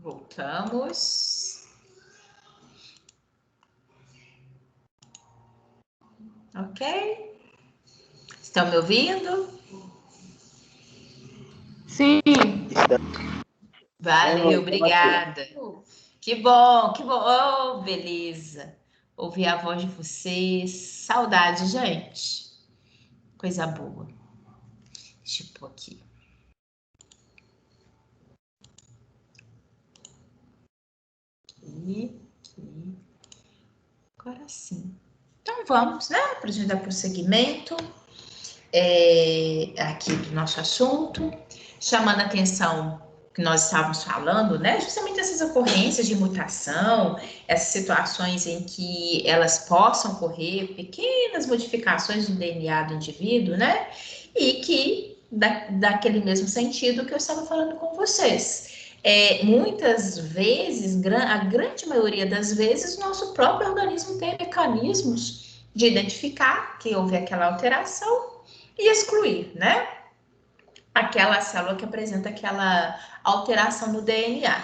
Voltamos. Ok? Estão me ouvindo? Sim. Valeu, obrigada. Que bom, que bom. Oh, beleza. Ouvir a voz de vocês. Saudade, gente. Coisa boa. Deixa eu pôr aqui. Aqui. Agora sim. Então vamos, né? Para a gente dar prosseguimento aqui do nosso assunto, chamando a atenção que nós estávamos falando, né? Justamente essas ocorrências de mutação, essas situações em que elas possam ocorrer pequenas modificações no DNA do indivíduo, né? E que, daquele mesmo sentido que eu estava falando com vocês. Muitas vezes, a grande maioria das vezes, nosso próprio organismo tem mecanismos de identificar que houve aquela alteração e excluir, né? Aquela célula que apresenta aquela alteração no DNA.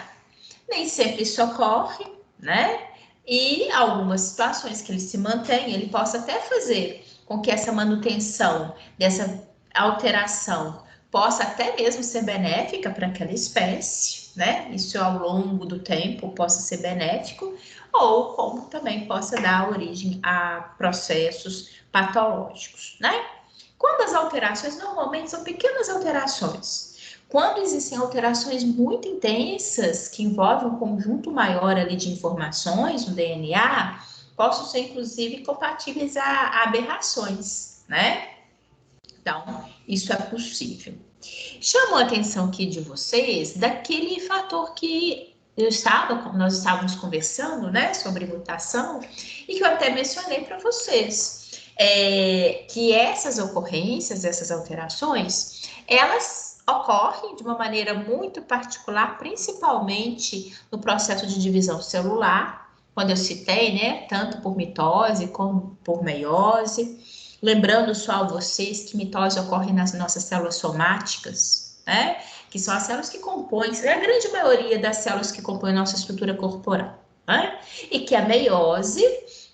Nem sempre isso ocorre, né? E algumas situações que ele se mantém, ele possa até fazer com que essa manutenção dessa alteração possa até mesmo ser benéfica para aquela espécie, né? Isso ao longo do tempo possa ser benéfico, ou como também possa dar origem a processos patológicos, né? Quando as alterações, normalmente são pequenas alterações. Quando existem alterações muito intensas, que envolvem um conjunto maior ali de informações no DNA, possam ser, inclusive, compatíveis a aberrações, né? Então, isso é possível. Chamo a atenção aqui de vocês daquele fator que nós estávamos conversando, né, sobre mutação, e que eu até mencionei para vocês, que essas ocorrências, essas alterações, elas ocorrem de uma maneira muito particular, principalmente no processo de divisão celular, quando eu citei, né, tanto por mitose como por meiose. Lembrando só a vocês que mitose ocorre nas nossas células somáticas, né? Que são as células que compõem, a grande maioria das células que compõem a nossa estrutura corporal, né? E que a meiose,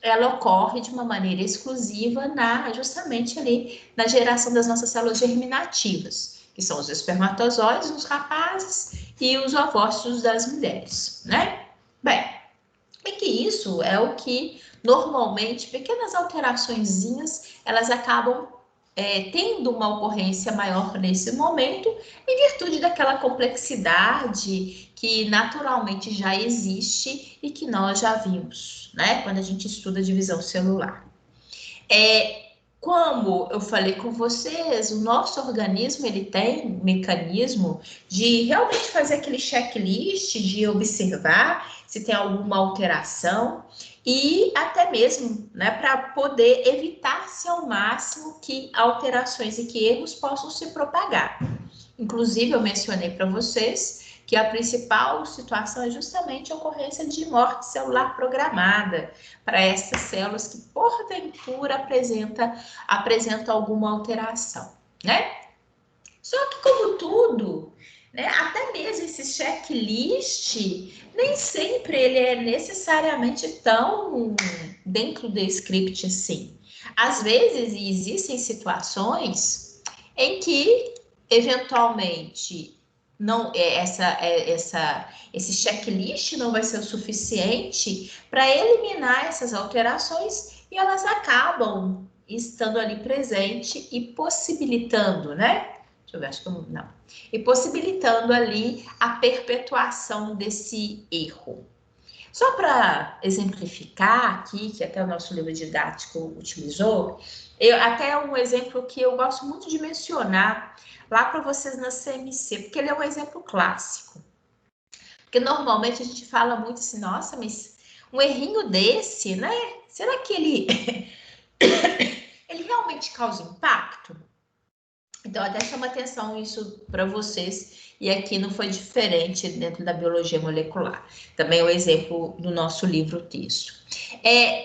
ela ocorre de uma maneira exclusiva justamente ali na geração das nossas células germinativas, que são os espermatozoides nos rapazes e os ovócitos das mulheres, né? Bem, é que isso é o que normalmente pequenas alteraçõezinhas elas acabam tendo uma ocorrência maior nesse momento, em virtude daquela complexidade que naturalmente já existe e que nós já vimos, né? Quando a gente estuda a divisão celular. Como eu falei com vocês, o nosso organismo ele tem um mecanismo de realmente fazer aquele checklist, de observar se tem alguma alteração e até mesmo, né, para poder evitar-se ao máximo que alterações e que erros possam se propagar. Inclusive, eu mencionei para vocês que a principal situação é justamente a ocorrência de morte celular programada para essas células que, porventura, apresentam alguma alteração, né? Só que, como tudo, né, até mesmo esse checklist, nem sempre ele é necessariamente tão dentro do script assim. Às vezes, existem situações em que, eventualmente, não esse checklist não vai ser o suficiente para eliminar essas alterações e elas acabam estando ali presente e possibilitando, né? Deixa eu ver, acho que não. E possibilitando ali a perpetuação desse erro. Só para exemplificar aqui, que até o nosso livro didático utilizou, até um exemplo que eu gosto muito de mencionar lá para vocês na CMC, porque ele é um exemplo clássico. Porque normalmente a gente fala muito assim, nossa, mas um errinho desse, né? Será que ele realmente causa impacto? Então, até chama atenção isso para vocês, e aqui não foi diferente dentro da biologia molecular. Também é o exemplo do nosso livro texto.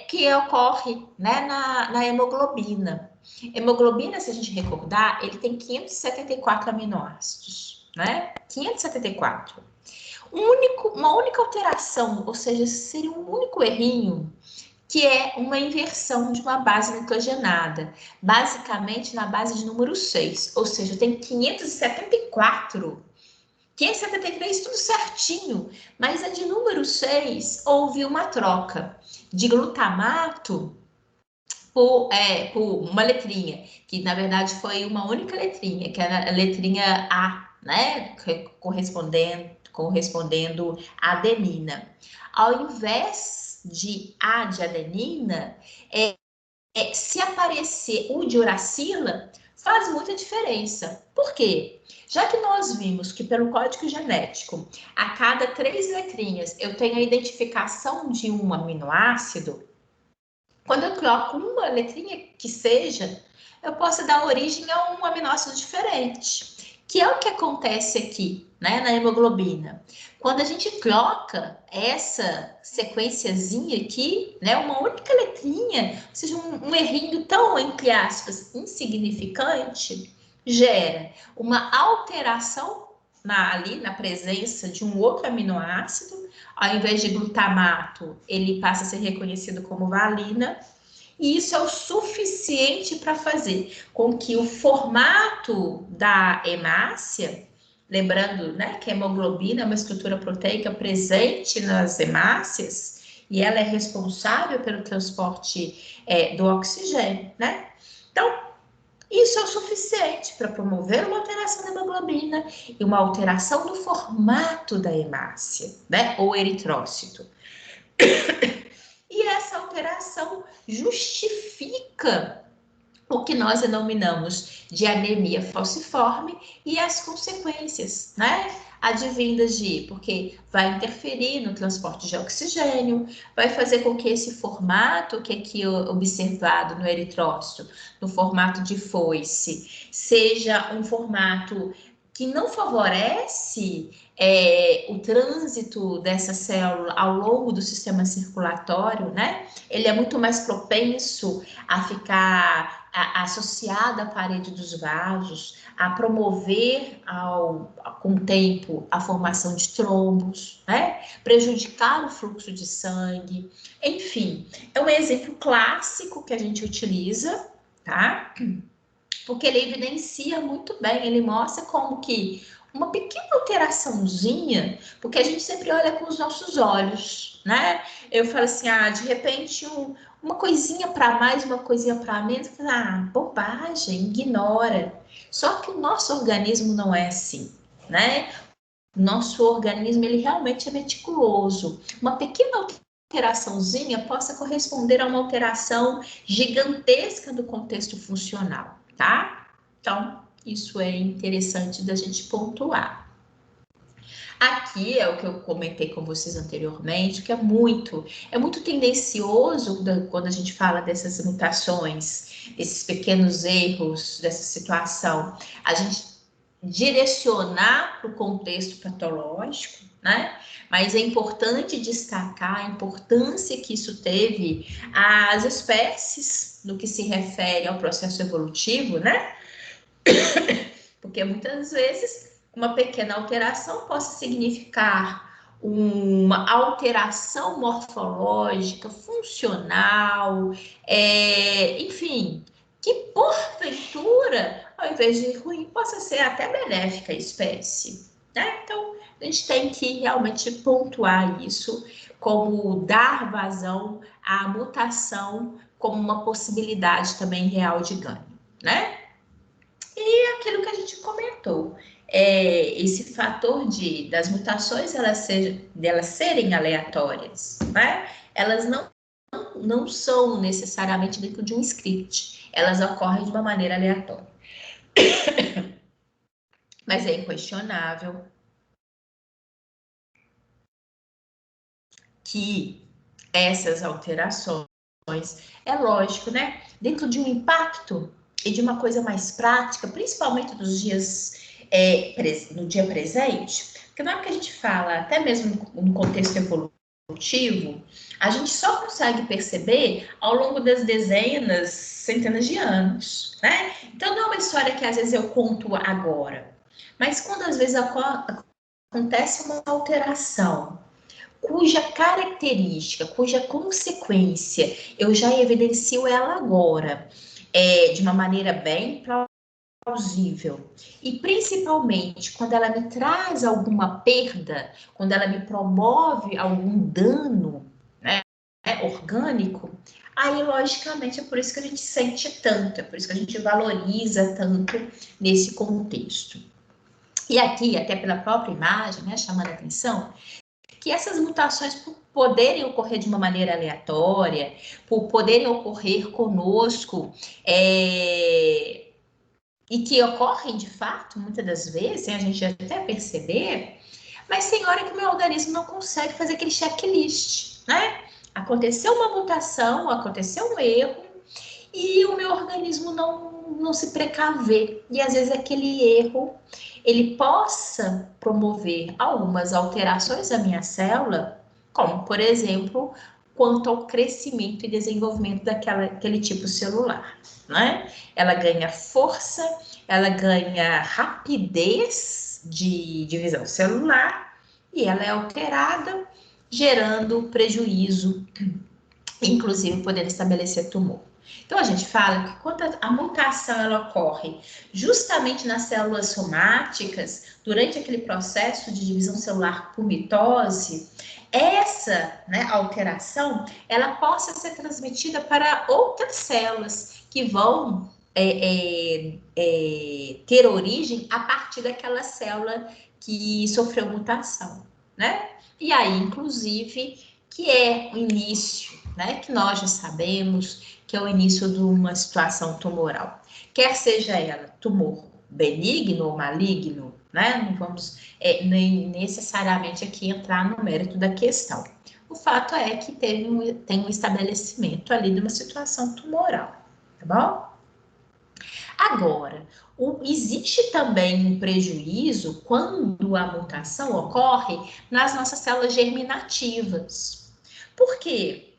Que ocorre, né, na hemoglobina. Hemoglobina, se a gente recordar, ele tem 574 aminoácidos, né? 574. uma única alteração, ou seja, seria um único errinho, que é uma inversão de uma base nitrogenada, basicamente na base de número 6, ou seja, tem 573, tudo certinho, mas a de número 6 houve uma troca de glutamato por uma letrinha, que na verdade foi uma única letrinha, que era a letrinha A, né? Correspondendo à adenina. Ao invés de A de adenina, se aparecer o de uracila, faz muita diferença. Por quê? Já que nós vimos que pelo código genético, a cada 3 letrinhas eu tenho a identificação de um aminoácido, quando eu coloco uma letrinha que seja, eu posso dar origem a um aminoácido diferente, que é o que acontece aqui, né, na hemoglobina. Quando a gente coloca essa sequenciazinha aqui, né, uma única letrinha, ou seja, um errinho tão, entre aspas, insignificante, gera uma alteração ali na presença de um outro aminoácido. Ao invés de glutamato, ele passa a ser reconhecido como valina, e isso é o suficiente para fazer com que o formato da hemácia, lembrando, né, que a hemoglobina é uma estrutura proteica presente nas hemácias, e ela é responsável pelo transporte do oxigênio, né? Então, isso é o suficiente para promover uma alteração da hemoglobina e uma alteração do formato da hemácia, né? Ou eritrócito. E essa alteração justifica o que nós denominamos de anemia falciforme e as consequências, né? Advindas porque vai interferir no transporte de oxigênio, vai fazer com que esse formato que aqui é observado no eritrócito, no formato de foice, seja um formato que não favorece o trânsito dessa célula ao longo do sistema circulatório, né? Ele é muito mais propenso a ficar associado à parede dos vasos, a promover com o tempo a formação de trombos, né? Prejudicar o fluxo de sangue, enfim, é um exemplo clássico que a gente utiliza, tá? Porque ele evidencia muito bem, ele mostra como que uma pequena alteraçãozinha, porque a gente sempre olha com os nossos olhos, né? Eu falo assim, de repente uma coisinha para mais, uma coisinha para menos, bobagem, ignora. Só que o nosso organismo não é assim, né? O nosso organismo, ele realmente é meticuloso. Uma pequena alteraçãozinha possa corresponder a uma alteração gigantesca do contexto funcional, tá? Então, isso é interessante da gente pontuar. Aqui é o que eu comentei com vocês anteriormente, que é muito tendencioso quando a gente fala dessas mutações, esses pequenos erros, dessa situação, a gente direcionar para o contexto patológico, né? Mas é importante destacar a importância que isso teve às espécies no que se refere ao processo evolutivo, né? Porque muitas vezes uma pequena alteração possa significar uma alteração morfológica, funcional, enfim, que porventura, ao invés de ruim, possa ser até benéfica à espécie, né? Então, a gente tem que realmente pontuar isso como dar vazão à mutação como uma possibilidade também real de ganho, né? Aquilo que a gente comentou, esse fator das mutações delas serem aleatórias, né? Elas não são necessariamente dentro de um script, elas ocorrem de uma maneira aleatória. Mas é inquestionável que essas alterações, é lógico, né? Dentro de um impacto e de uma coisa mais prática, principalmente nos dias no dia presente, porque na hora que a gente fala, até mesmo no contexto evolutivo, a gente só consegue perceber ao longo das dezenas, centenas de anos, né? Então não é uma história que às vezes eu conto agora, mas quando às vezes acontece uma alteração cuja característica, cuja consequência eu já evidencio ela agora, de uma maneira bem plausível, e principalmente quando ela me traz alguma perda, quando ela me promove algum dano, né, orgânico, aí logicamente é por isso que a gente sente tanto, é por isso que a gente valoriza tanto nesse contexto. E aqui, até pela própria imagem, né, chamando a atenção, que essas mutações, por poderem ocorrer de uma maneira aleatória, por poderem ocorrer conosco, e que ocorrem de fato, muitas das vezes, a gente até perceber, mas tem hora que o meu organismo não consegue fazer aquele checklist, né? Aconteceu uma mutação, aconteceu um erro, e o meu organismo não se precaver. E às vezes aquele erro, ele possa promover algumas alterações à minha célula, como, por exemplo, quanto ao crescimento e desenvolvimento daquele tipo celular, né? Ela ganha força, ela ganha rapidez de divisão celular e ela é alterada, gerando prejuízo, inclusive podendo estabelecer tumor. Então, a gente fala que quando a mutação ela ocorre justamente nas células somáticas, durante aquele processo de divisão celular por mitose, essa, né, alteração, ela possa ser transmitida para outras células que vão ter origem a partir daquela célula que sofreu mutação, né? E aí, inclusive, que é o início, né, que nós já sabemos que é o início de uma situação tumoral. Quer seja ela tumor benigno ou maligno, né, não vamos nem necessariamente aqui entrar no mérito da questão. O fato é que tem um estabelecimento ali de uma situação tumoral, tá bom? Agora, existe também um prejuízo quando a mutação ocorre nas nossas células germinativas. Por quê?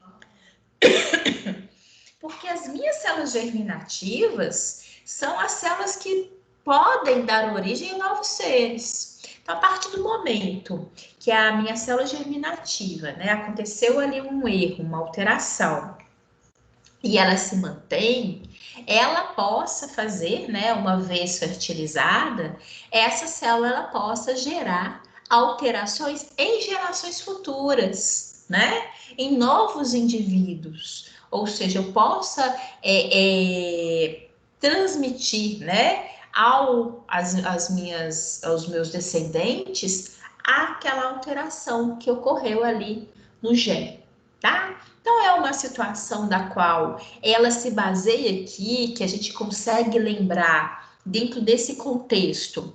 Porque as minhas células germinativas são as células que podem dar origem a novos seres. Então, a partir do momento que a minha célula germinativa, né, aconteceu ali um erro, uma alteração, e ela se mantém, ela possa fazer, né, uma vez fertilizada, essa célula ela possa gerar alterações em gerações futuras, né, em novos indivíduos. Ou seja, eu possa transmitir, né, aos meus descendentes aquela alteração que ocorreu ali no gene, tá? Então, é uma situação da qual ela se baseia aqui, que a gente consegue lembrar dentro desse contexto,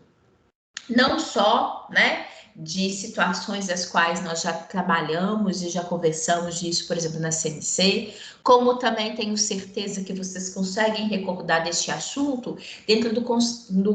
não só, né, de situações das quais nós já trabalhamos e já conversamos disso, por exemplo, na CNC, como também tenho certeza que vocês conseguem recordar deste assunto dentro do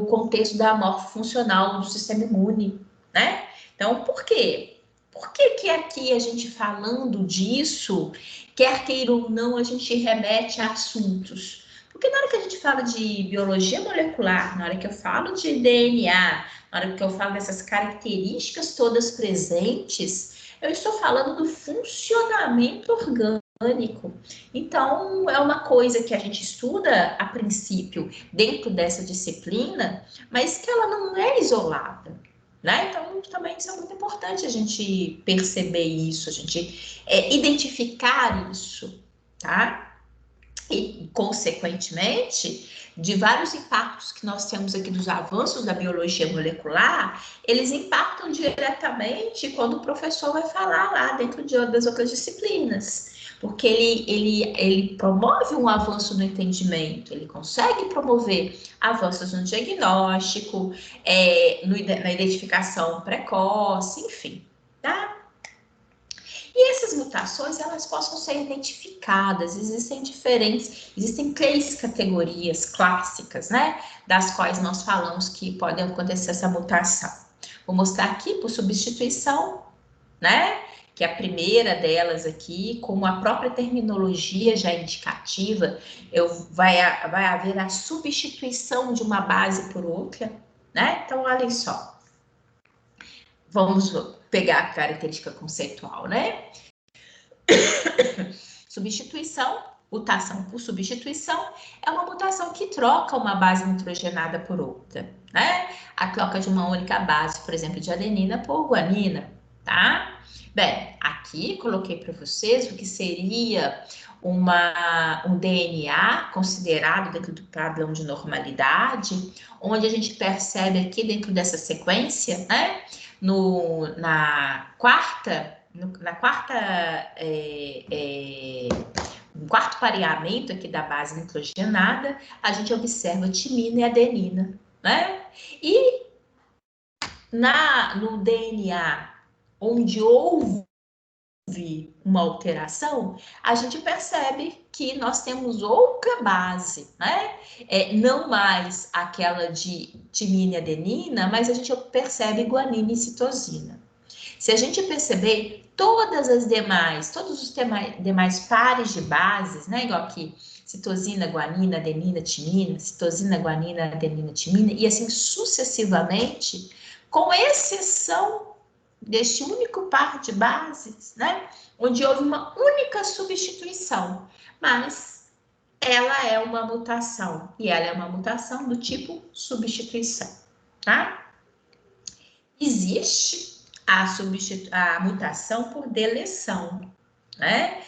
contexto da morfofuncional do sistema imune, né? Então, por quê? Por que aqui a gente falando disso, quer queira ou não, a gente remete a assuntos? Porque na hora que a gente fala de biologia molecular, na hora que eu falo de DNA, na hora que eu falo dessas características todas presentes, eu estou falando do funcionamento orgânico. Então, é uma coisa que a gente estuda a princípio dentro dessa disciplina, mas que ela não é isolada, né? Então, também isso é muito importante a gente perceber isso, a gente identificar isso, tá? E, consequentemente, de vários impactos que nós temos aqui dos avanços da biologia molecular, eles impactam diretamente quando o professor vai falar lá dentro das outras disciplinas. Porque ele promove um avanço no entendimento, ele consegue promover avanços no diagnóstico, na identificação precoce, enfim, tá? E essas mutações, elas possam ser identificadas, existem 3 categorias clássicas, né, das quais nós falamos que pode acontecer essa mutação. Vou mostrar aqui por substituição, né, que é a primeira delas aqui, como a própria terminologia já é indicativa, vai haver a substituição de uma base por outra, né, então olhem só. vamos pegar a característica conceitual, né? Substituição, mutação por substituição, é uma mutação que troca uma base nitrogenada por outra, né? A troca de uma única base, por exemplo, de adenina por guanina, tá? Bem, aqui coloquei para vocês o que seria um DNA considerado dentro do padrão de normalidade, onde a gente percebe aqui dentro dessa sequência, né? Na quarta, no quarto pareamento aqui da base nitrogenada, a gente observa timina e adenina, né? E no DNA, onde houve uma alteração, a gente percebe que nós temos outra base, né? Não mais aquela de timina e adenina, mas a gente percebe guanina e citosina. Se a gente perceber todos os demais pares de bases, né? Igual aqui, citosina, guanina, adenina, timina, citosina, guanina, adenina, timina, e assim sucessivamente, com exceção deste único par de bases, né? Onde houve uma única substituição, mas ela é uma mutação, e ela é uma mutação do tipo substituição, tá? Existe a mutação por deleção, né?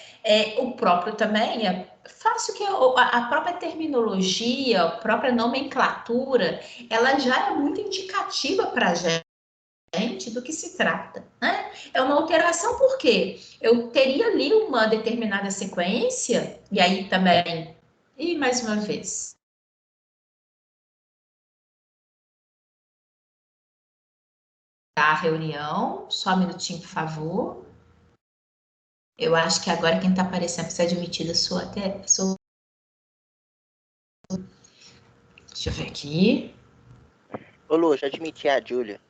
O próprio também é fácil que a própria terminologia, a própria nomenclatura, ela já é muito indicativa para a gente do que se trata, né? É uma alteração porque eu teria ali uma determinada sequência, e aí também, e mais uma vez, a reunião, só um minutinho, por favor. Eu acho que agora quem está aparecendo para ser admitida sou até. Deixa eu ver aqui. Ô, Lu, já admiti a Júlia.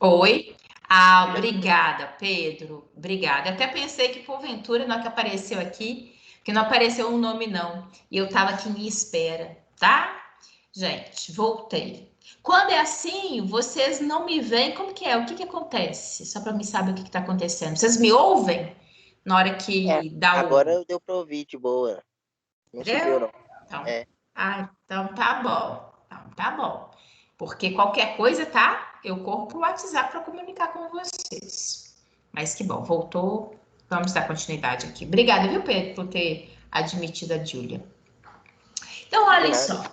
Oi. Ah, obrigada, Pedro. Obrigada. Eu até pensei que porventura, na hora que apareceu aqui, que não apareceu um nome, não. E eu estava aqui em espera, tá? Gente, voltei. Quando é assim, vocês não me veem, como que é? O que que acontece? Só para me saber o que está acontecendo. Vocês me ouvem na hora que dá o... Agora deu pra ouvir de boa. Não subiu, não. Então, É. então tá bom. Então tá bom. Porque qualquer coisa, tá? Eu corro pro WhatsApp para comunicar com vocês. Mas que bom, voltou. Vamos dar continuidade aqui. Obrigada, viu, Pedro, por ter admitido a Júlia. Então, De olhem nada. só,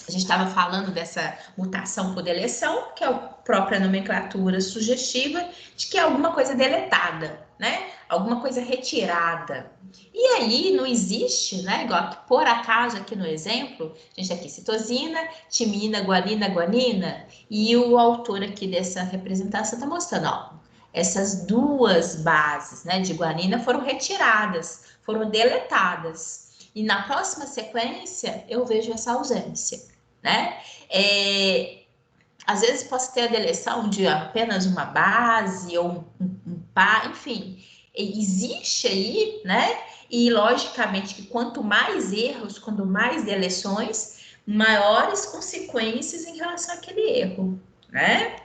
a gente estava falando dessa mutação por deleção, que é a própria nomenclatura sugestiva de que é alguma coisa deletada, né? Alguma coisa retirada. E aí não existe, né? Igual aqui, por acaso aqui no exemplo, a gente tem aqui citosina, timina, guanina, guanina, e o autor aqui dessa representação está mostrando, ó, essas duas bases, né, de guanina foram retiradas, foram deletadas. E na próxima sequência, eu vejo essa ausência, né? Às vezes posso ter a deleção de apenas uma base ou um par, enfim. Existe aí, né? E logicamente que quanto mais erros, quanto mais deleções, maiores consequências em relação àquele erro, né?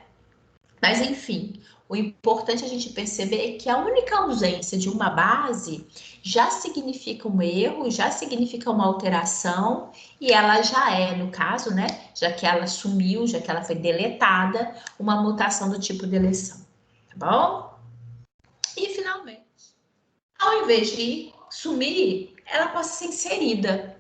Mas, enfim, o importante é a gente perceber que a única ausência de uma base já significa um erro, já significa uma alteração, e ela já é, no caso, né, já que ela sumiu, já que ela foi deletada, uma mutação do tipo deleção, tá bom? E, finalmente, ao invés de sumir, ela pode ser inserida.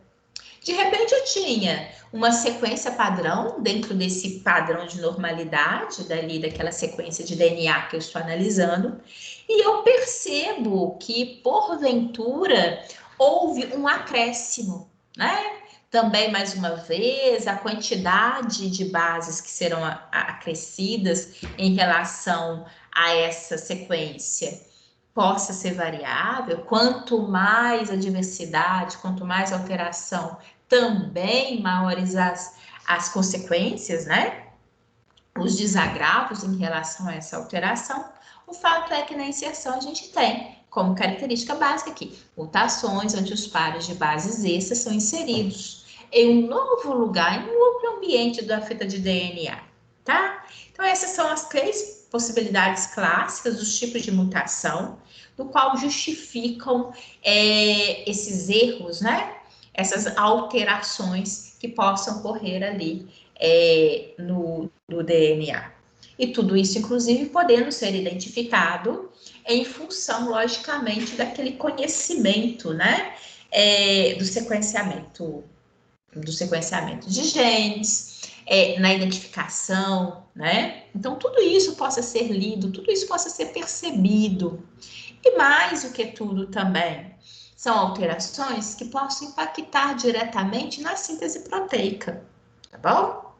De repente eu tinha uma sequência padrão dentro desse padrão de normalidade, daquela sequência de DNA que eu estou analisando, e eu percebo que, porventura, houve um acréscimo, né? Também, mais uma vez, a quantidade de bases que serão acrescidas em relação a essa sequência possa ser variável, quanto mais a diversidade, quanto mais alteração, também maiores as consequências, né? Os desagravos em relação a essa alteração. O fato é que na inserção a gente tem como característica básica aqui mutações onde os pares de bases extras são inseridos em um novo lugar, em um outro ambiente da fita de DNA, tá? Então essas são as três possibilidades clássicas, os tipos de mutação, do qual justificam esses erros, né? Essas alterações que possam ocorrer ali no DNA. E tudo isso, inclusive, podendo ser identificado em função, logicamente, daquele conhecimento, né? Do sequenciamento de genes, na identificação, né? Então, tudo isso possa ser lido, tudo isso possa ser percebido. E mais do que tudo também, são alterações que possam impactar diretamente na síntese proteica, tá bom?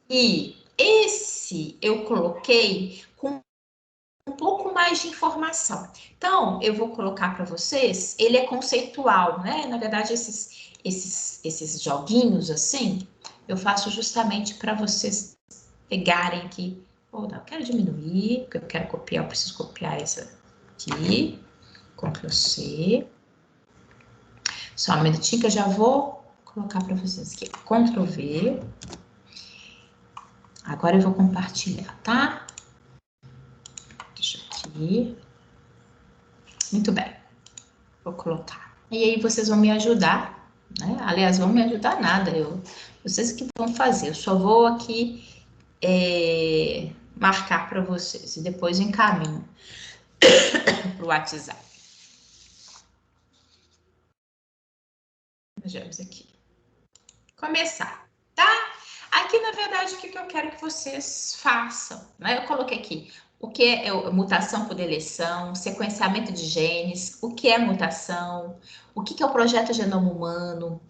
E esse eu coloquei com um pouco mais de informação. Então, eu vou colocar para vocês, ele é conceitual, né? Na verdade, esses joguinhos assim, eu faço justamente para vocês pegarem aqui. Ou não, eu quero diminuir, porque eu quero copiar, eu preciso copiar essa aqui. Ctrl C. Só um minutinho que eu já vou colocar para vocês aqui. Ctrl V. Agora eu vou compartilhar, tá? Deixa aqui. Muito bem. Vou colocar. E aí vocês vão me ajudar, né? Aliás, vão me ajudar nada. Vocês que vão fazer. Eu só vou aqui marcar para vocês e depois encaminho para o WhatsApp. Vejamos aqui. Começar, tá? Aqui, na verdade, o que eu quero que vocês façam, né? Eu coloquei aqui o que é mutação por deleção, sequenciamento de genes, o que é mutação, o que é o projeto Genoma Humano,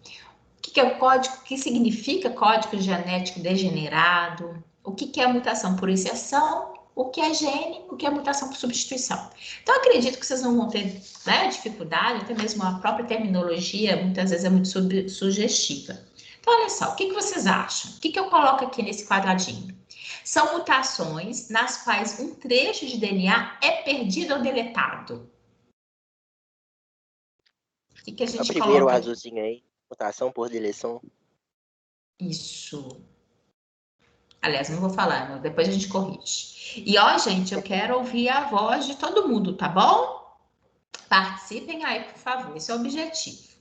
o que é o código, o que significa código genético degenerado, o que é a mutação por inserção, o que é gene, o que é mutação por substituição. Então, acredito que vocês não vão ter, né, dificuldade, até mesmo a própria terminologia, muitas vezes é muito sugestiva. Então, olha só, o que vocês acham? O que eu coloco aqui nesse quadradinho? São mutações nas quais um trecho de DNA é perdido ou deletado. O que a gente coloca? Primeiro o azulzinho aí, mutação por deleção. Isso. Aliás, não vou falar, mas depois a gente corrige. E, ó, gente, eu quero ouvir a voz de todo mundo, tá bom? Participem aí, por favor, esse é o objetivo.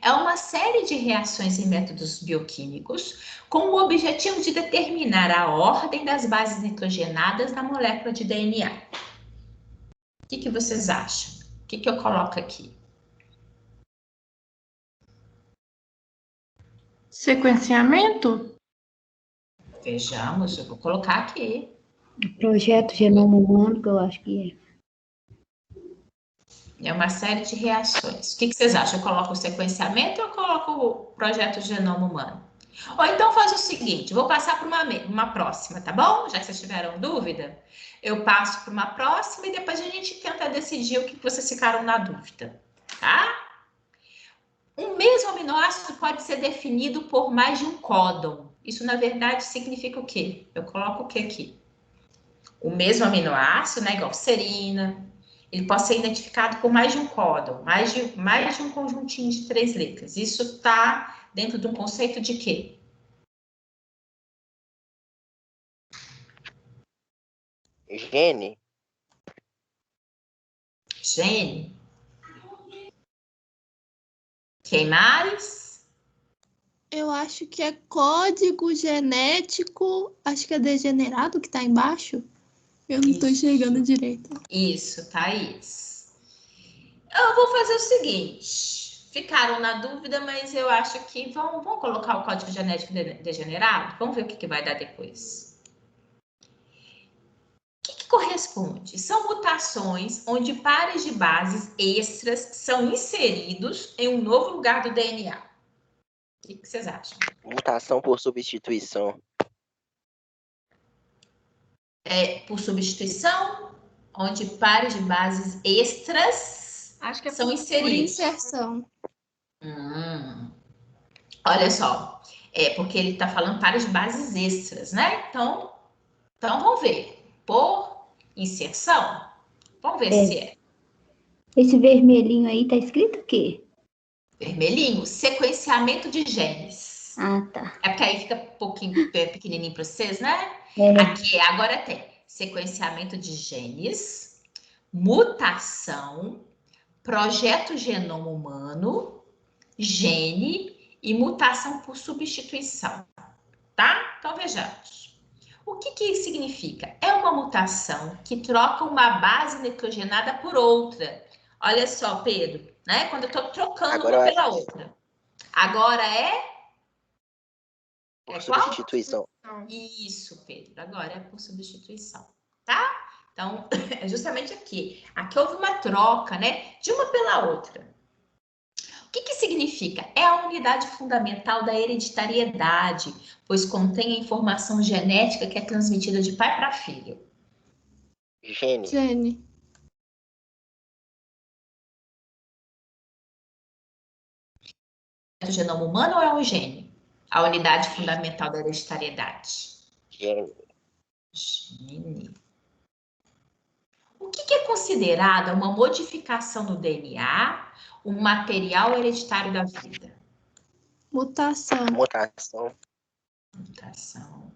É uma série de reações em métodos bioquímicos com o objetivo de determinar a ordem das bases nitrogenadas na molécula de DNA. O que vocês acham? O que eu coloco aqui? Sequenciamento? Vejamos, eu vou colocar aqui. Projeto Genoma Humano, que eu acho que é. É uma série de reações. O que vocês acham? Eu coloco o sequenciamento ou eu coloco o projeto Genoma Humano? Ou então faz o seguinte, vou passar para uma próxima, tá bom? Já que vocês tiveram dúvida, eu passo para uma próxima e depois a gente tenta decidir o que vocês ficaram na dúvida, tá? Um mesmo aminoácido pode ser definido por mais de um códon. Isso, na verdade, significa o quê? Eu coloco o quê aqui? O mesmo aminoácido, né, igual serina, ele pode ser identificado por mais de um códon, mais de um conjuntinho de 3 letras. Isso está dentro de um conceito de quê? Gene. Gene. Quem mais? Eu acho que é código genético, acho que é degenerado que está embaixo. Eu não estou enxergando direito. Isso, Thaís. Eu vou fazer o seguinte. Ficaram na dúvida, mas eu acho que vamos colocar o código genético degenerado? Vamos ver o que vai dar depois. O que corresponde? São mutações onde pares de bases extras são inseridos em um novo lugar do DNA. O que vocês acham? Mutação por substituição. Por substituição, onde pares de bases extras Acho que é são inseridos. Por inserção. Olha só, porque ele está falando pares de bases extras, né? Então vamos ver. Por inserção, vamos ver se é. Esse vermelhinho aí tá escrito o quê? Vermelhinho, sequenciamento de genes. Ah, tá. É porque aí fica um pouquinho pequenininho para vocês, né? Aqui agora tem sequenciamento de genes, mutação, projeto genoma humano, gene e mutação por substituição, tá? Então, vejamos. O que significa? É uma mutação que troca uma base nitrogenada por outra. Olha só, Pedro, né? Quando eu estou trocando Agora uma eu pela acho que outra. Agora por qual? substituição. Isso, Pedro. Agora é por substituição, tá? Então, é justamente aqui. Aqui houve uma troca, né? De uma pela outra. O que significa? É a unidade fundamental da hereditariedade, pois contém a informação genética que é transmitida de pai para filho. Gene. Gene. É o genoma humano ou é o gene? A unidade fundamental da hereditariedade. Gene. Gene. O que é considerada uma modificação no DNA, um material hereditário da vida? Mutação. Mutação. Mutação.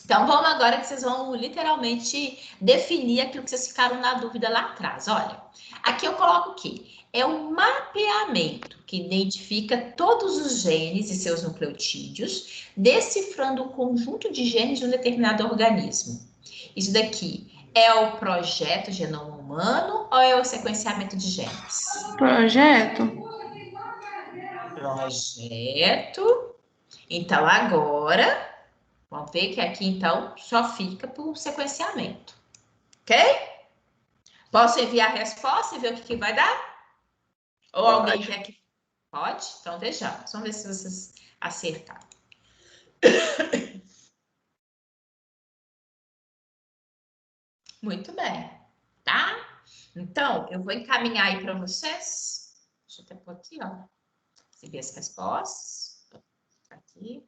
Então, vamos agora que vocês vão literalmente definir aquilo que vocês ficaram na dúvida lá atrás. Olha, aqui eu coloco o quê? É um mapeamento que identifica todos os genes e seus nucleotídeos, decifrando um conjunto de genes de um determinado organismo. Isso daqui é o projeto genoma humano ou é o sequenciamento de genes? Projeto. Projeto. Então, agora, vamos ver que aqui, então, só fica por sequenciamento. Ok? Posso enviar a resposta e ver o que vai dar? Ou Pode. alguém quer que... Pode? Então, vejamos. Vamos ver se vocês acertaram. Muito bem, tá? Então, eu vou encaminhar aí para vocês. Deixa eu até pôr aqui, ó. Receber as respostas. Aqui.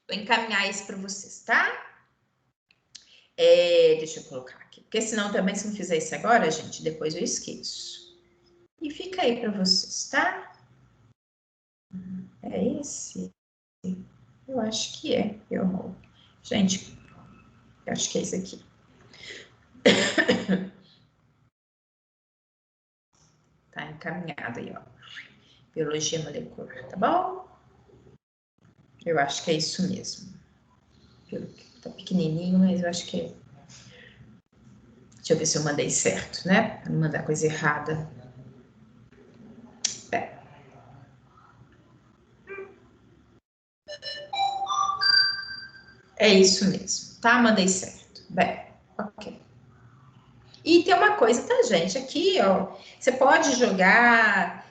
Vou encaminhar isso para vocês, tá? Deixa eu colocar aqui. Porque senão também, se não fizer isso agora, gente, depois eu esqueço. E fica aí para vocês, tá? É esse? Eu acho que é. Gente, eu acho que é esse aqui. Tá encaminhado aí, ó. Biologia molecular, tá bom? Eu acho que é isso mesmo. Tá pequenininho, mas eu acho que é. Deixa eu ver se eu mandei certo, né? Pra não mandar coisa errada. É isso mesmo, tá? Mandei certo. Bem, ok. E tem uma coisa, tá, gente? Aqui, ó, você pode jogar,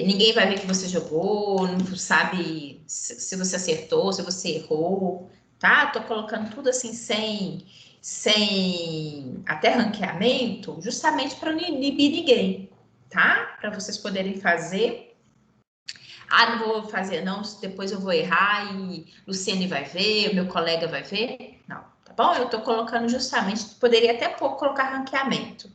ninguém vai ver que você jogou, não sabe se você acertou, se você errou, tá? Tô colocando tudo assim sem até ranqueamento, justamente para não inibir ninguém, tá? Para vocês poderem fazer. Ah, não vou fazer, não, depois eu vou errar e Luciane vai ver, o meu colega vai ver. Não, tá bom? Eu tô colocando justamente, poderia até colocar ranqueamento,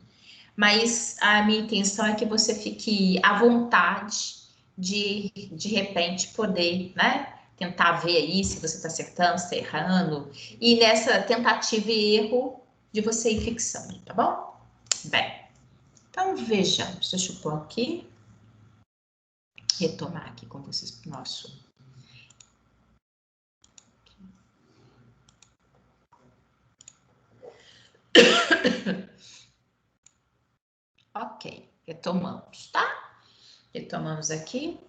mas a minha intenção é que você fique à vontade de repente, poder, né, tentar ver aí se você está acertando, se está errando, e nessa tentativa e erro de você ir fixando, tá bom? Bem, então vejamos, deixa eu pôr aqui, retomar aqui com vocês o nosso... Ok, retomamos, tá? Retomamos aqui.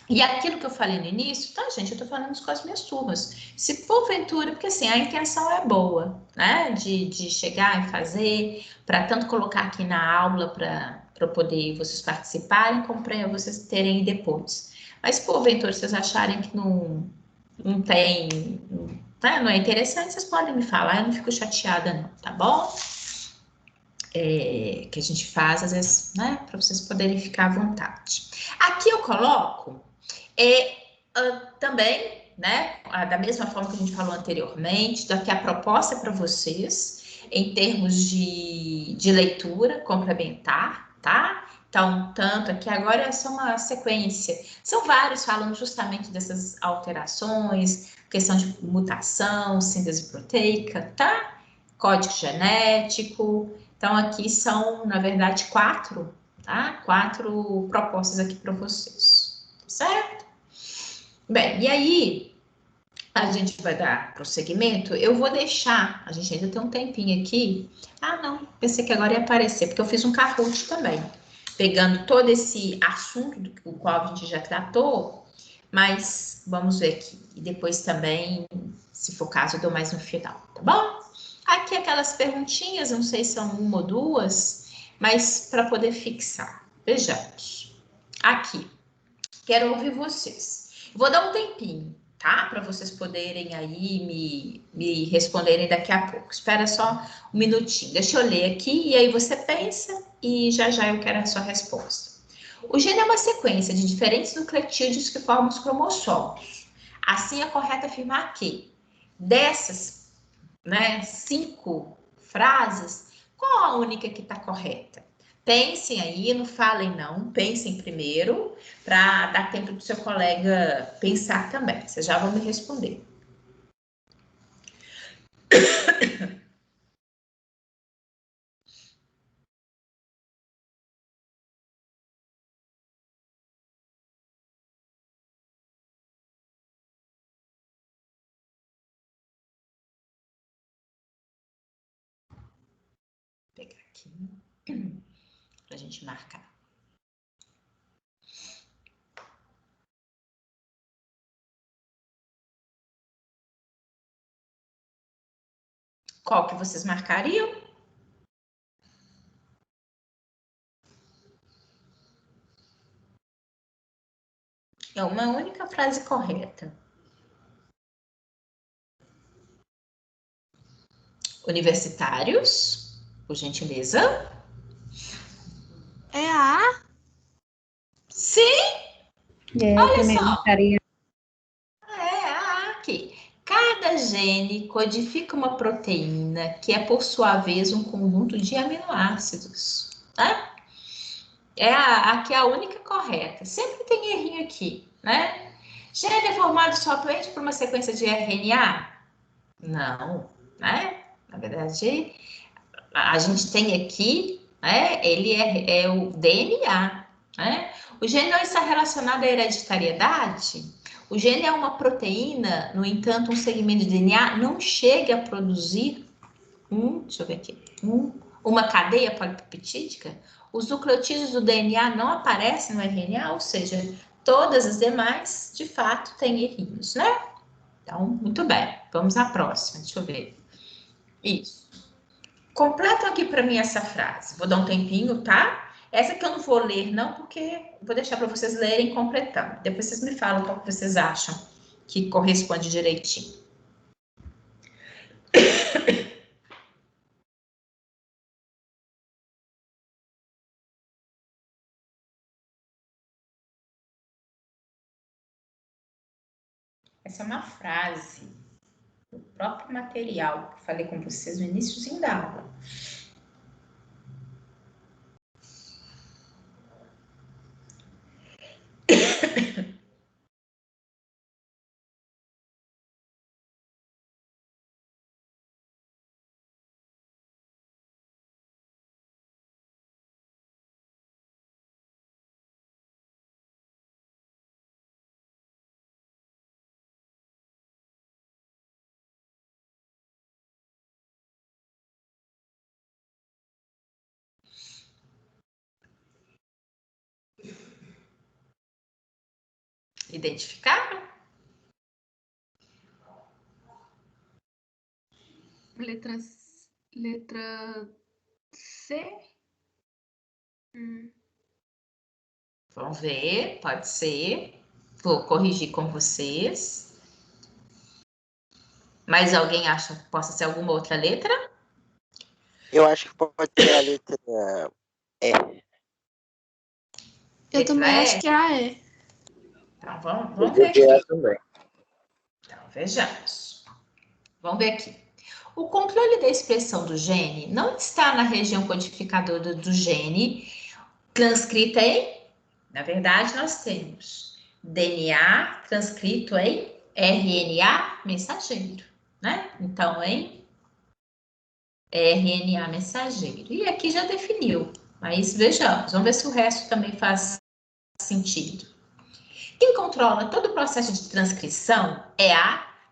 E aquilo que eu falei no início, tá, gente? Eu tô falando isso com as minhas turmas. Se porventura, porque assim, a intenção é boa, né? De chegar e fazer, para tanto colocar aqui na aula, para poder vocês participarem, como para vocês terem depois. Mas porventura, vocês acharem que não tem, tá? Não é interessante, vocês podem me falar, eu não fico chateada, não, tá bom? Que a gente faz, às vezes, né? Para vocês poderem ficar à vontade. Aqui eu coloco também, né? Da mesma forma que a gente falou anteriormente, daqui a proposta para vocês, em termos de leitura complementar, tá? Então, tanto aqui agora é só uma sequência. São vários falando justamente dessas alterações, questão de mutação, síntese proteica, tá? Código genético. Então, aqui são, na verdade, 4, tá? 4 propostas aqui para vocês, certo? Bem, e aí, a gente vai dar prosseguimento. Eu vou deixar, a gente ainda tem um tempinho aqui. Ah, não, pensei que agora ia aparecer, porque eu fiz um Kahoot também, pegando todo esse assunto do qual a gente já tratou, mas vamos ver aqui. E depois também, se for caso, eu dou mais no final, tá bom? Aqui aquelas perguntinhas, não sei se são uma ou duas, mas para poder fixar. Vejamos. Aqui, quero ouvir vocês. Vou dar um tempinho, tá? Para vocês poderem aí me responderem daqui a pouco. Espera só um minutinho. Deixa eu ler aqui e aí você pensa e já eu quero a sua resposta. O gene é uma sequência de diferentes nucleotídeos que formam os cromossomos. Assim, é correto afirmar que dessas, né, 5 frases, qual a única que está correta? Pensem aí, não falem não, pensem primeiro, para dar tempo do seu colega pensar também. Vocês já vão me responder. Vou pegar aqui para a gente marcar. Qual que vocês marcariam? É uma única frase correta. Universitários, por gentileza. É a A? Sim! Eu também gostaria. Aqui. Cada gene codifica uma proteína que é, por sua vez, um conjunto de aminoácidos, tá? Aqui é a única correta. Sempre tem errinho aqui, né? Gene é formado somente por uma sequência de RNA? Não, né? Na verdade, a gente tem aqui, né? Ele é o DNA, né? O gene não está relacionado à hereditariedade? O gene é uma proteína, no entanto, um segmento de DNA não chega a produzir deixa eu ver aqui, uma cadeia polipeptídica. Os nucleotídeos do DNA não aparecem no RNA, ou seja, todas as demais, de fato, têm errinhos, né? Então, muito bem. Vamos à próxima, deixa eu ver. Isso. Completam aqui para mim essa frase. Vou dar um tempinho, tá? Essa que eu não vou ler, não, porque vou deixar para vocês lerem completando. Depois vocês me falam qual que vocês acham que corresponde direitinho. Essa é uma frase do próprio material que falei com vocês no iníciozinho da aula. Identificaram? Letra C? Vamos ver, pode ser. Vou corrigir com vocês. Mas alguém acha que possa ser alguma outra letra? Eu acho que pode ser a letra E. Eu também acho que é a E. Então, vamos ver aqui. Também. Então, vejamos. Vamos ver aqui. O controle da expressão do gene não está na região codificadora do gene transcrita em, na verdade, nós temos DNA transcrito em RNA mensageiro, né? Então, em RNA mensageiro. E aqui já definiu, mas vejamos, vamos ver se o resto também faz sentido. Quem controla todo o processo de transcrição é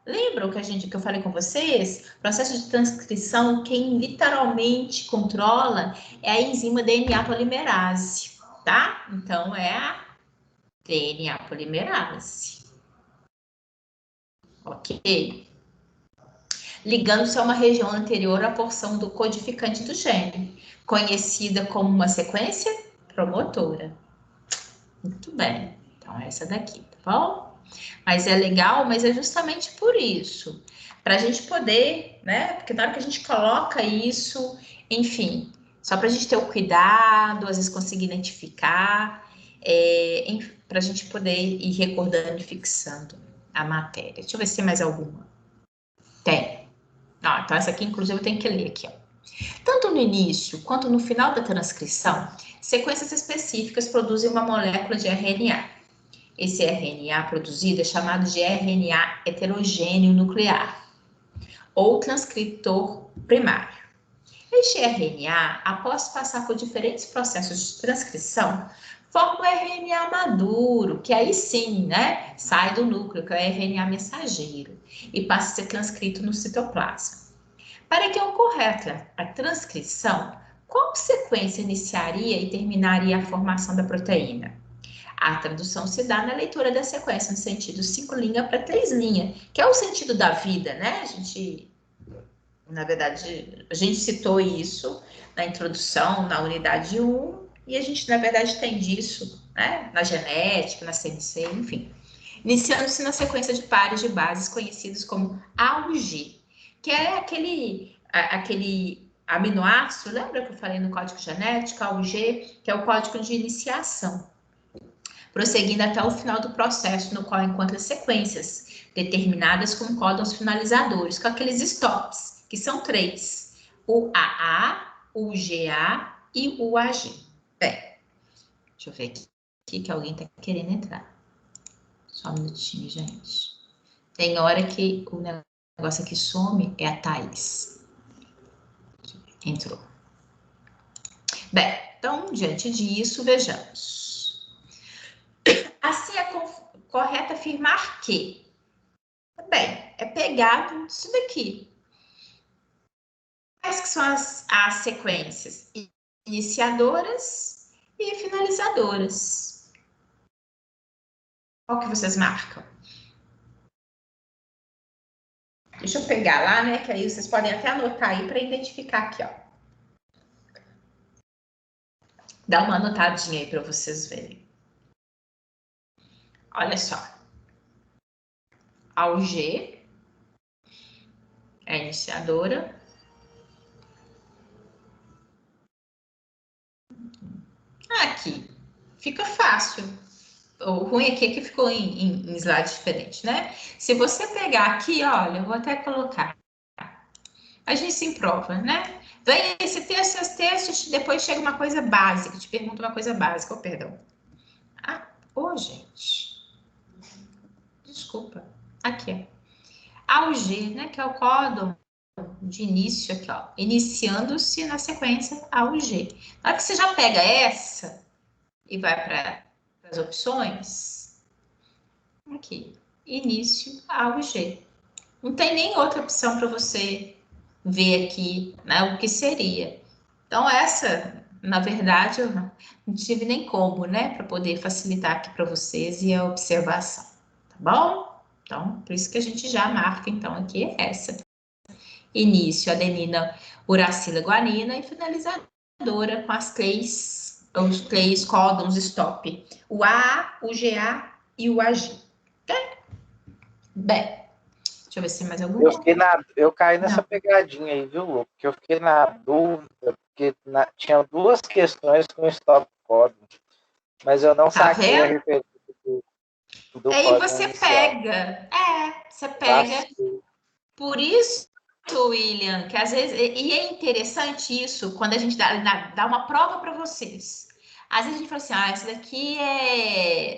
lembram que eu falei com vocês? O processo de transcrição, quem literalmente controla é a enzima DNA polimerase, tá? Então, é a DNA polimerase. Ok? Ligando-se a uma região anterior à porção do codificante do gene, conhecida como uma sequência promotora. Muito bem. Então, essa daqui, tá bom? Mas é legal, mas é justamente por isso. Para a gente poder, né? Porque na hora que a gente coloca isso, enfim, só para a gente ter o cuidado, às vezes conseguir identificar, para a gente poder ir recordando e fixando a matéria. Deixa eu ver se tem mais alguma. Tem. Então, essa aqui, inclusive, eu tenho que ler aqui, ó. Tanto no início quanto no final da transcrição, sequências específicas produzem uma molécula de RNA. Esse RNA produzido é chamado de RNA heterogêneo nuclear, ou transcritor primário. Este RNA, após passar por diferentes processos de transcrição, forma o RNA maduro, que aí sim, né, sai do núcleo, que é o RNA mensageiro, e passa a ser transcrito no citoplasma. Para que ocorra a transcrição, qual sequência iniciaria e terminaria a formação da proteína? A tradução se dá na leitura da sequência, no sentido 5' para 3', que é o sentido da vida, né? Na verdade, a gente citou isso na introdução, na unidade 1, e a gente, na verdade, tem disso, né? Na genética, na CNC, enfim. Iniciando-se na sequência de pares de bases conhecidos como AUG, que é aquele aminoácido, lembra que eu falei no código genético, AUG, que é o código de iniciação, prosseguindo até o final do processo, no qual encontra sequências determinadas com códons finalizadores, com aqueles stops, que são 3, o AA, o GA e o AG. Bem, deixa eu ver aqui que alguém está querendo entrar. Só um minutinho, gente. Tem hora que o negócio aqui some, é a Thaís. Entrou. Bem, então, diante disso, vejamos. Assim, é correto afirmar que, bem, é pegado isso daqui. Quais que são as sequências iniciadoras e finalizadoras? Qual que vocês marcam? Deixa eu pegar lá, né? Que aí vocês podem até anotar aí para identificar aqui, ó. Dá uma anotadinha aí para vocês verem. Olha só. A UG é a iniciadora. Aqui fica fácil. O ruim aqui é que ficou em slide diferente, né? Se você pegar aqui, olha, eu vou até colocar. A gente se improva, né? Vem esse texto, depois chega uma coisa básica, te pergunta uma coisa básica, perdão. Gente. Desculpa. Aqui, ó. AUG, né? Que é o códon de início aqui, ó. Iniciando-se na sequência AUG. Na hora que você já pega essa e vai para as opções, aqui, início AUG. Não tem nem outra opção para você ver aqui, né, o que seria. Então, essa, na verdade, eu não tive nem como, né, para poder facilitar aqui para vocês e a observação, tá bom? Então, por isso que a gente já marca, então, aqui essa. Início, adenina, uracila, guanina e finalizadora com os três códons stop. O A, o GA e o AG. Ok? Bem, deixa eu ver se tem mais alguma. Eu caí nessa pegadinha aí, viu, Lu? Porque eu fiquei na dúvida, porque tinha 2 questões com stop código, mas eu não saquei a referência do aí código você inicial. pega. Você pega. Por isso, William, que às vezes... E é interessante isso, quando a gente dá uma prova para vocês. às vezes a gente fala assim, essa daqui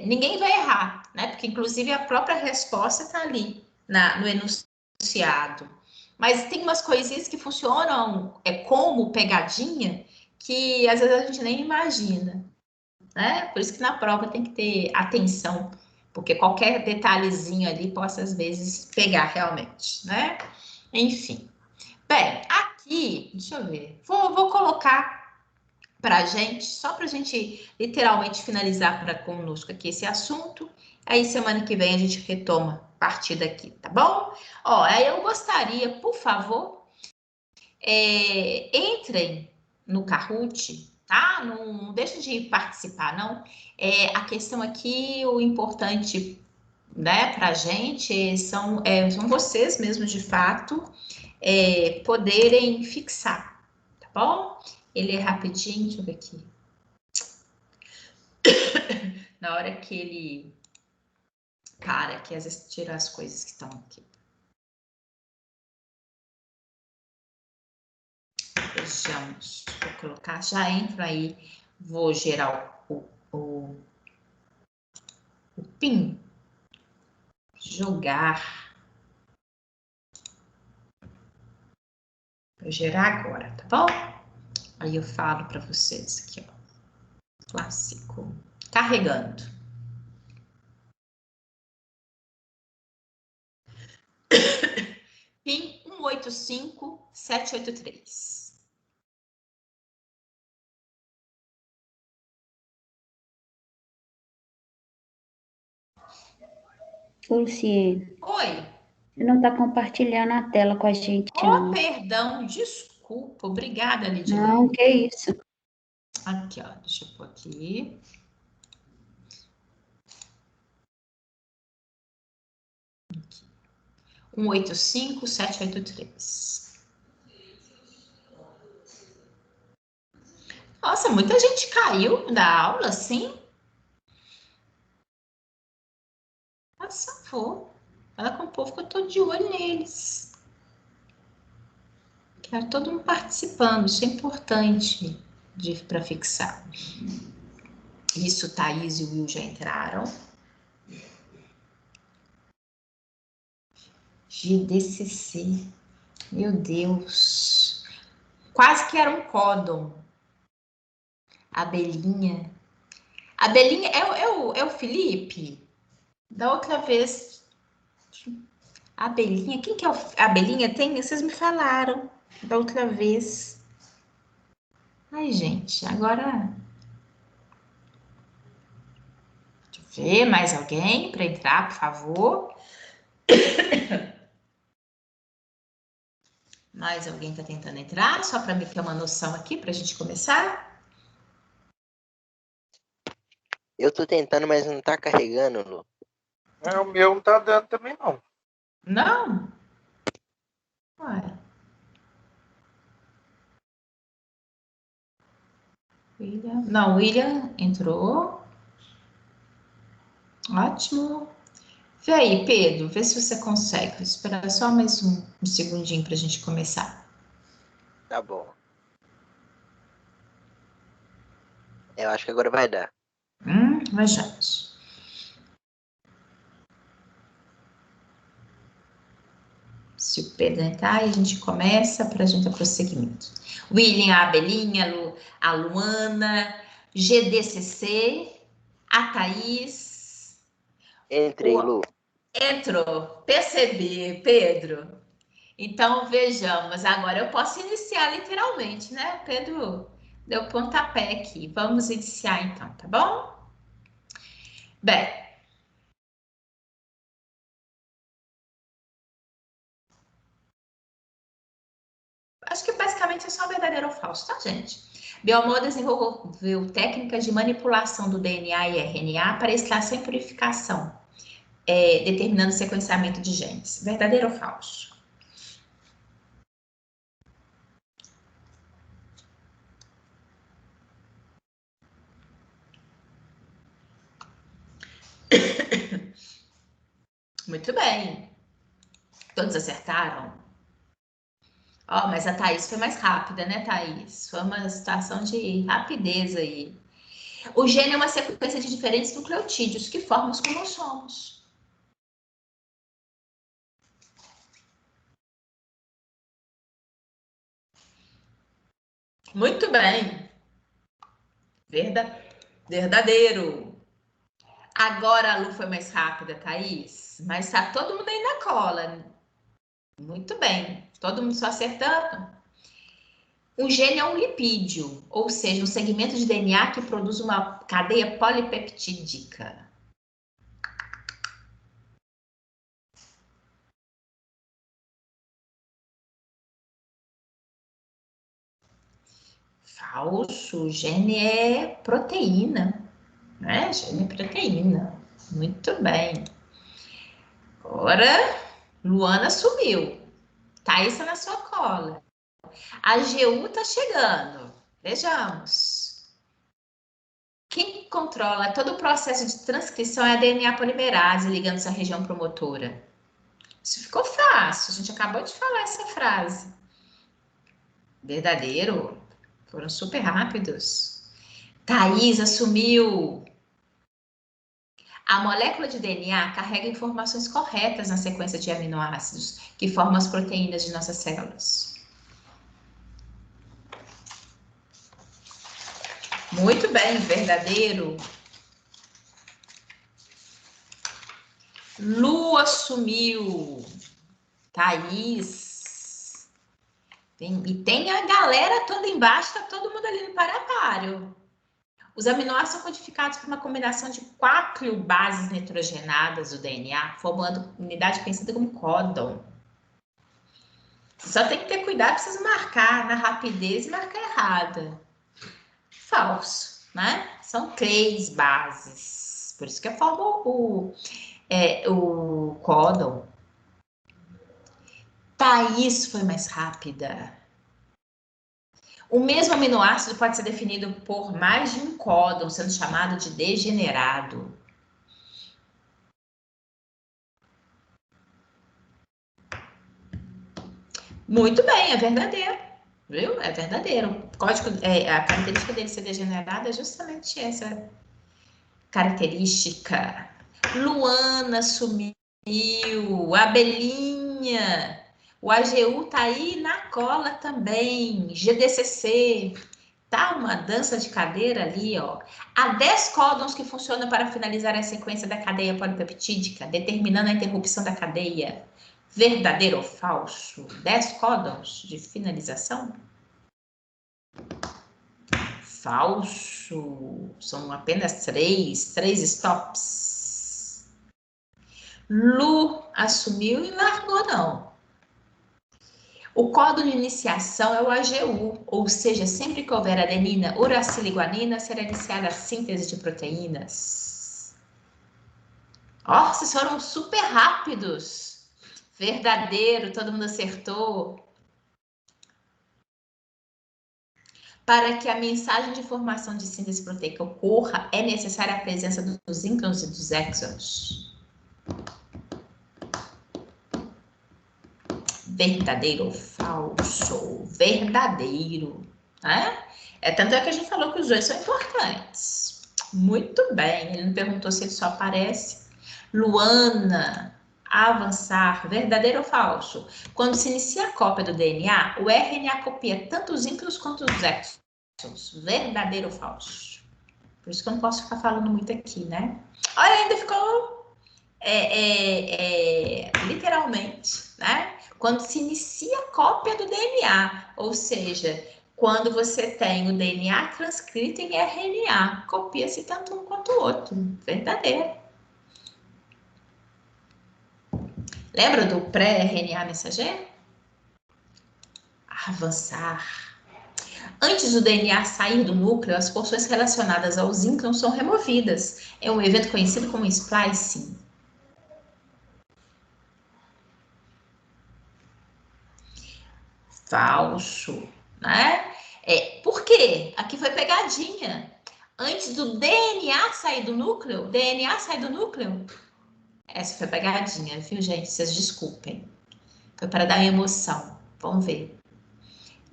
ninguém vai errar, né? Porque, inclusive, a própria resposta está ali no enunciado. Mas tem umas coisinhas que funcionam como pegadinha que, às vezes, a gente nem imagina, né? Por isso que na prova tem que ter atenção, porque qualquer detalhezinho ali possa, às vezes, pegar realmente, né? Enfim. Bem, aqui, deixa eu ver, vou colocar para a gente, só para a gente literalmente finalizar conosco aqui esse assunto. Aí semana que vem a gente retoma a partir daqui, tá bom? Ó, aí eu gostaria, por favor, entrem no Kahoot, tá? Não deixem de participar, não. A questão aqui, o importante, né, para a gente são vocês mesmos, de fato, poderem fixar, tá bom? Ele é rapidinho, deixa eu ver aqui. Na hora que ele para, que às vezes tira as coisas que estão aqui. Vejamos. Vou colocar, já entro aí, vou gerar o PIN. Jogar. Vou gerar agora, tá bom? Aí eu falo para vocês aqui, ó. Clássico. Carregando. PIN 185783. Luciene, Oi. você não está compartilhando a tela com a gente, não. Perdão, desculpa. Obrigada, Lidilene. Não, que isso. Aqui, ó. Deixa eu pôr aqui. Aqui. 185783. Nossa, muita gente caiu da aula, sim? Por favor. Fala com o povo que eu tô de olho neles. Quero todo mundo participando, isso é importante para fixar. Isso, Thaís e o Will já entraram. GDCC. Meu Deus. Quase que era um códon. Abelhinha. Abelhinha é o Felipe? Da outra vez. Abelhinha. Quem que é a Abelhinha? Vocês me falaram da outra vez. Ai, gente, agora. Deixa eu ver, mais alguém para entrar, por favor. Mais alguém está tentando entrar, só para me ter uma noção aqui, para a gente começar? Eu tô tentando, mas não tá carregando, Lu. O meu não tá dando também, não. Não? Ué. William. Não, William entrou. Ótimo. Vê aí, Pedro, vê se você consegue. Vou esperar só mais um segundinho para a gente começar. Tá bom. Eu acho que agora vai dar. Vejamos. Se o Pedro entrar, a gente começa para a gente dar prosseguimento. William, a Abelinha, a Luana, GDCC, a Thaís. Entrei, Lu. Entrou. Percebi, Pedro. Então, vejamos. Agora eu posso iniciar literalmente, né? Pedro deu pontapé aqui. Vamos iniciar então, tá bom? Bem. Acho que basicamente é só verdadeiro ou falso, tá, gente? Biomod desenvolveu técnicas de manipulação do DNA e RNA para extração e purificação, determinando o sequenciamento de genes. Verdadeiro ou falso? Muito bem. Todos acertaram? Ó, mas a Thaís foi mais rápida, né, Thaís? Foi uma situação de rapidez aí. O gene é uma sequência de diferentes nucleotídeos que formam os cromossomos. Muito bem. Verdadeiro. Agora a Lu foi mais rápida, Thaís. Mas tá todo mundo aí na cola. Muito bem. Todo mundo só acertando. Um gene é um lipídio, ou seja, um segmento de DNA que produz uma cadeia polipeptídica. Falso. Gene é proteína, né? Gene é proteína. Muito bem. Agora, Luana sumiu. Thaís tá na sua cola. A GU tá chegando. Vejamos. Quem controla todo o processo de transcrição é a DNA polimerase, ligando essa região promotora. Isso ficou fácil, a gente acabou de falar essa frase. Verdadeiro. Foram super rápidos. Thaís assumiu. A molécula de DNA carrega informações corretas na sequência de aminoácidos que formam as proteínas de nossas células. Muito bem, verdadeiro. Lu assumiu. Thaís. E tem a galera toda embaixo, tá todo mundo ali no para-páreo. Os aminoácidos são codificados por uma combinação de 4 bases nitrogenadas do DNA, formando unidade conhecida como códon. Você só tem que ter cuidado para vocês marcar na rapidez e marcar errada. Falso, né? São 3 bases. Por isso que forma o códon. Thaís foi mais rápida. O mesmo aminoácido pode ser definido por mais de um códon, sendo chamado de degenerado. Muito bem, é verdadeiro. Viu? É verdadeiro. O código, a característica dele ser degenerado é justamente essa característica. Luana sumiu. Abelhinha. O AGU tá aí na cola também. GDCC. Tá uma dança de cadeira ali, ó. Há 10 códons que funcionam para finalizar a sequência da cadeia polipeptídica, determinando a interrupção da cadeia. Verdadeiro ou falso? 10 códons de finalização? Falso. São apenas 3 stops. Lu assumiu e largou não. O códon de iniciação é o AGU, ou seja, sempre que houver adenina, uracila e guanina, será iniciada a síntese de proteínas. Ó, vocês foram super rápidos. Verdadeiro, todo mundo acertou. Para que a mensagem de informação de síntese proteica ocorra, é necessária a presença dos íncrons e dos exons. Verdadeiro ou falso? Verdadeiro, né? Tanto é que a gente falou que os dois são importantes. Muito bem, ele não perguntou se ele só aparece. Luana, avançar, verdadeiro ou falso? Quando se inicia a cópia do DNA, o RNA copia tanto os íncrons quanto os exons. Verdadeiro ou falso? Por isso que eu não posso ficar falando muito aqui, né? Olha, ainda ficou literalmente, né? Quando se inicia a cópia do DNA, ou seja, quando você tem o DNA transcrito em RNA, copia-se tanto um quanto o outro. Verdadeiro. Lembra do pré-RNA mensageiro? Avançar. Antes do DNA sair do núcleo, as porções relacionadas aos íncrons são removidas. É um evento conhecido como splicing. Falso, né? Por quê? Aqui foi pegadinha. Antes do DNA sair do núcleo, essa foi pegadinha, viu, gente? Vocês desculpem. Foi para dar emoção. Vamos ver.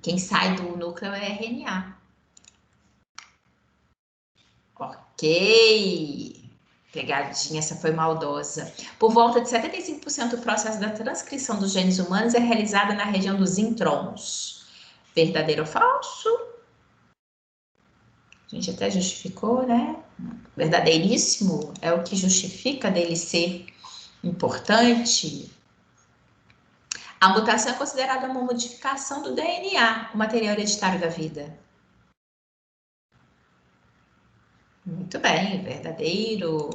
Quem sai do núcleo é RNA. Ok. Pegadinha, essa foi maldosa. Por volta de 75% do processo da transcrição dos genes humanos é realizada na região dos introns. Verdadeiro ou falso? A gente até justificou, né? Verdadeiríssimo é o que justifica dele ser importante. A mutação é considerada uma modificação do DNA, o material hereditário da vida. Muito bem, verdadeiro.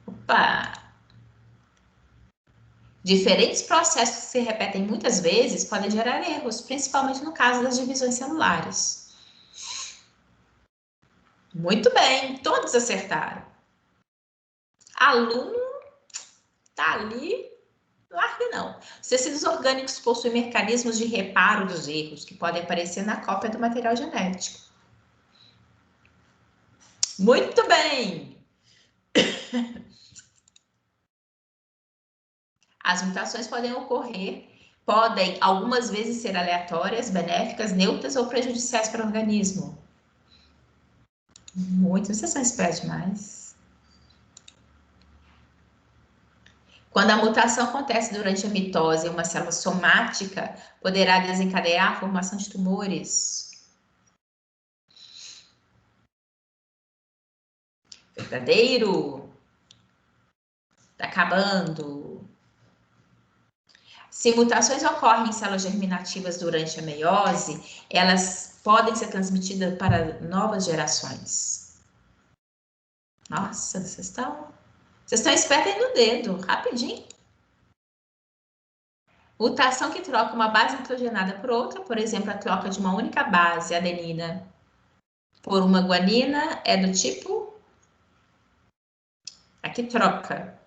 Opa! Diferentes processos que se repetem muitas vezes podem gerar erros, principalmente no caso das divisões celulares. Muito bem, todos acertaram. Aluno tá ali, larga não. Os tecidos orgânicos possuem mecanismos de reparo dos erros que podem aparecer na cópia do material genético. Muito bem! As mutações podem ocorrer, podem algumas vezes ser aleatórias, benéficas, neutras ou prejudiciais para o organismo. Muito, vocês são espertos demais. Quando a mutação acontece durante a mitose em uma célula somática, poderá desencadear a formação de tumores. Verdadeiro? Tá acabando. Se mutações ocorrem em células germinativas durante a meiose, elas podem ser transmitidas para novas gerações. Nossa, vocês estão espertos aí no dedo, rapidinho. Mutação que troca uma base nitrogenada por outra, por exemplo, a troca de uma única base, adenina, por uma guanina, é do tipo... Aqui troca.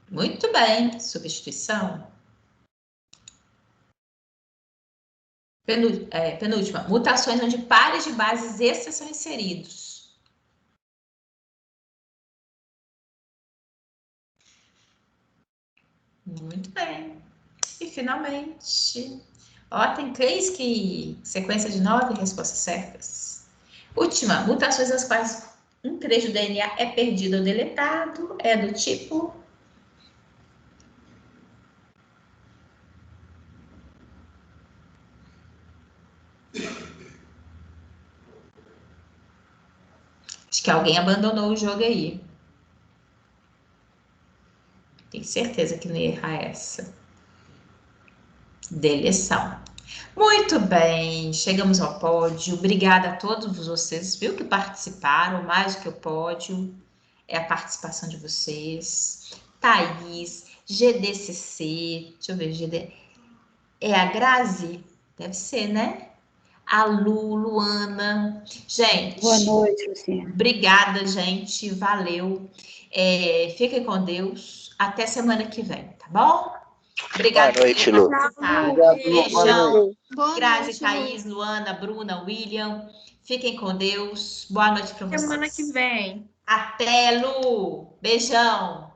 Muito bem, substituição. Penúltima, mutações onde pares de bases extras são inseridos. Muito bem. E finalmente, ó, tem 3 que sequência de 9 respostas certas. Última, mutações nas quais um trecho do DNA é perdido ou deletado, é do tipo... Acho que alguém abandonou o jogo aí. Tenho certeza que não ia errar essa. Deleção. Muito bem, chegamos ao pódio. Obrigada a todos vocês, viu, que participaram. Mais do que o pódio é a participação de vocês. Thaís, GDCC, deixa eu ver, GD... É a Grazi? Deve ser, né? A Lu, Luana. Gente. Boa noite, Luciana. Obrigada, gente. Valeu. Fiquem com Deus. Até semana que vem, tá bom? Obrigada Boa noite, Lu. Beijão. Boa Grazi, noite, Thaís, Luana, Bruna, William. Fiquem com Deus. Boa noite para vocês. Semana que vem. Até, Lu. Beijão.